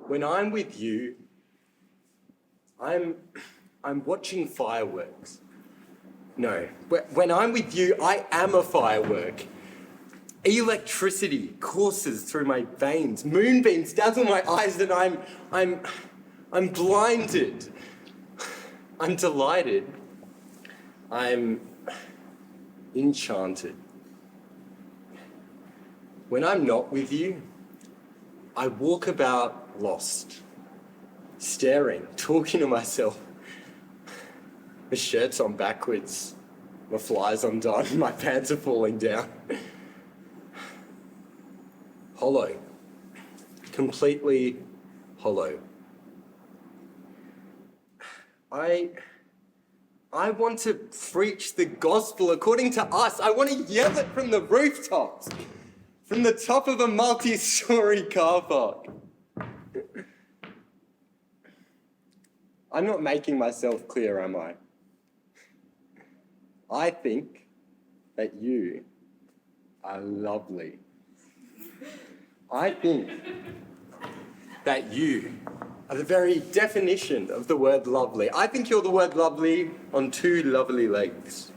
When I'm with you, I'm watching fireworks. No, when I'm with you, I am a firework. Electricity courses through my veins. Moonbeams dazzle my eyes, and I'm blinded. I'm delighted. I'm enchanted. When I'm not with you, I walk about lost, staring, talking to myself. My shirt's on backwards, my fly's undone, my pants are falling down. Hollow, completely hollow. I want to preach the gospel according to us. I want to yell it from the rooftops, from the top of a multi-story car park. I'm not making myself clear, am I? I think that you are lovely. I think that you are the very definition of the word lovely. I think you're the word lovely on two lovely legs.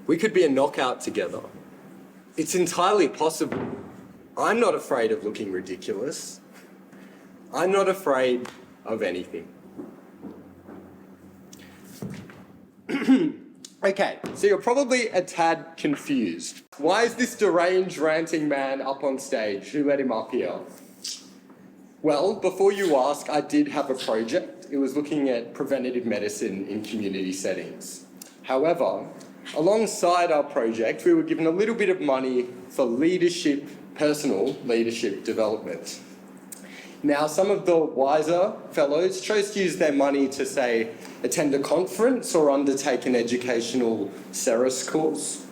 We could be a knockout together. It's entirely possible. I'm not afraid of looking ridiculous. I'm not afraid of anything. Okay, so you're probably a tad confused. Why is this deranged, ranting man up on stage? Who let him up here? Well, before you ask, I did have a project. It was looking at preventative medicine in community settings. However, alongside our project, we were given a little bit of money for leadership, personal leadership development. Now, some of the wiser fellows chose to use their money to, say, attend a conference or undertake an educational Ceres course.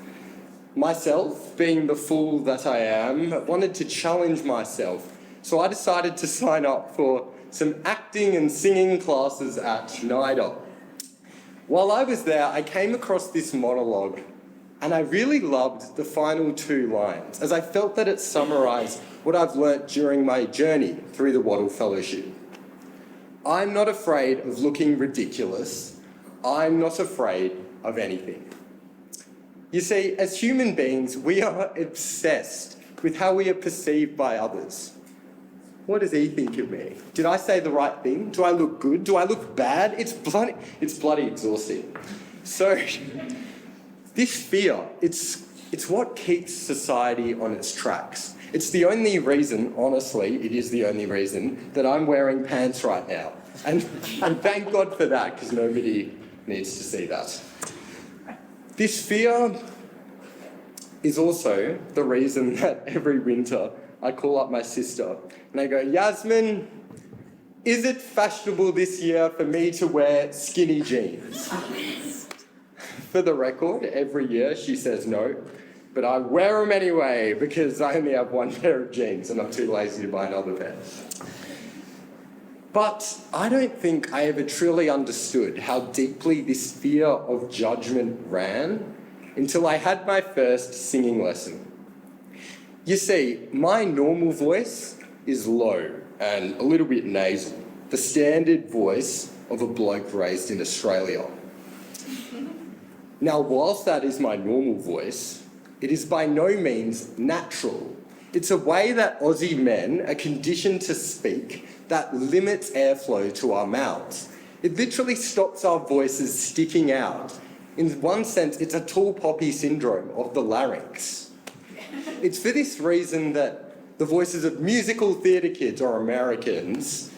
Myself, being the fool that I am, wanted to challenge myself, so I decided to sign up for some acting and singing classes at NIDA. While I was there, I came across this monologue, and I really loved the final two lines, as I felt that it summarised what I've learnt during my journey through the Wattle Fellowship. I'm not afraid of looking ridiculous. I'm not afraid of anything. You see, as human beings, we are obsessed with how we are perceived by others. What does he think of me? Did I say the right thing? Do I look good? Do I look bad? It's bloody exhausting. So, this fear, it's what keeps society on its tracks. It's the only reason, honestly, it is the only reason that I'm wearing pants right now. And thank God for that, because nobody needs to see that. This fear is also the reason that every winter I call up my sister and I go, Yasmin, is it fashionable this year for me to wear skinny jeans? For the record, every year she says no, but I wear them anyway because I only have one pair of jeans and I'm too lazy to buy another pair. But I don't think I ever truly understood how deeply this fear of judgment ran until I had my first singing lesson. You see, my normal voice is low and a little bit nasal, the standard voice of a bloke raised in Australia. Now, whilst that is my normal voice, it is by no means natural. It's a way that Aussie men are conditioned to speak that limits airflow to our mouths. It literally stops our voices sticking out. In one sense, it's a tall poppy syndrome of the larynx. It's for this reason that the voices of musical theatre kids or Americans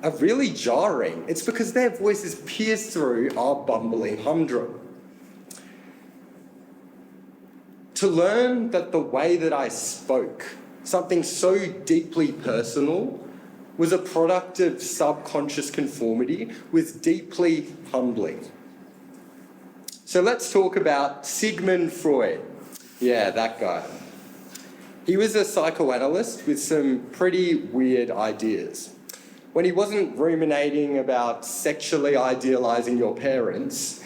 are really jarring. It's because their voices pierce through our bumbling humdrum. To learn that the way that I spoke, something so deeply personal, was a product of subconscious conformity, was deeply humbling. So let's talk about Sigmund Freud. Yeah, that guy. He was a psychoanalyst with some pretty weird ideas. When he wasn't ruminating about sexually idealising your parents,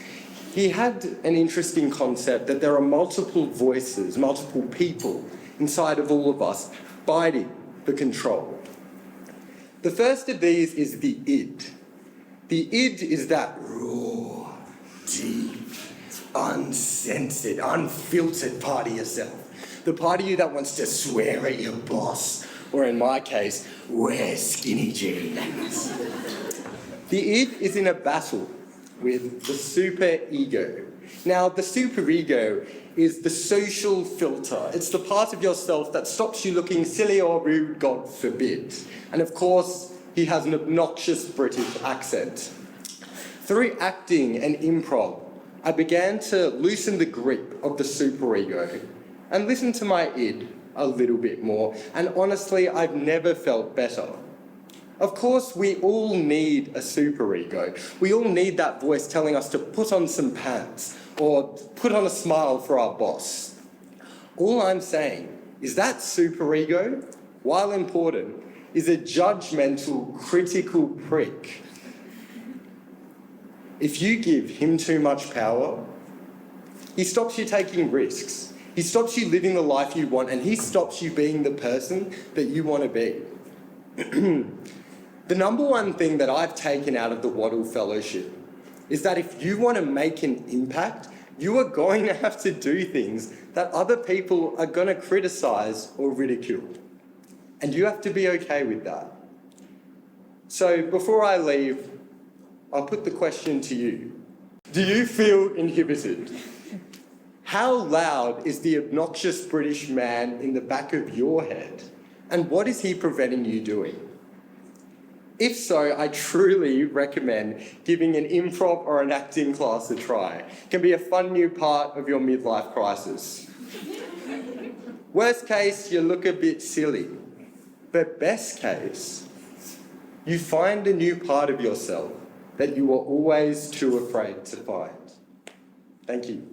he had an interesting concept that there are multiple voices, multiple people inside of all of us fighting for control. The first of these is the id. The id is that raw, deep, uncensored, unfiltered part of yourself. The part of you that wants to swear at your boss, or in my case, wear skinny jeans. The id is in a battle with the superego. Now, the superego is the social filter. It's the part of yourself that stops you looking silly or rude, God forbid. And of course, he has an obnoxious British accent. Through acting and improv, I began to loosen the grip of the superego and listen to my id a little bit more. And honestly, I've never felt better. Of course, we all need a superego. We all need that voice telling us to put on some pants or put on a smile for our boss. All I'm saying is that superego, while important, is a judgmental, critical prick. If you give him too much power, he stops you taking risks. He stops you living the life you want, and he stops you being the person that you want to be. The number one thing that I've taken out of the Wattle Fellowship is that if you want to make an impact, you are going to have to do things that other people are going to criticise or ridicule. And you have to be okay with that. So before I leave, I'll put the question to you. Do you feel inhibited? How loud is the obnoxious British man in the back of your head? And what is he preventing you doing? If so, I truly recommend giving an improv or an acting class a try. It can be a fun new part of your midlife crisis. Worst case, you look a bit silly. But best case, you find a new part of yourself that you were always too afraid to find. Thank you.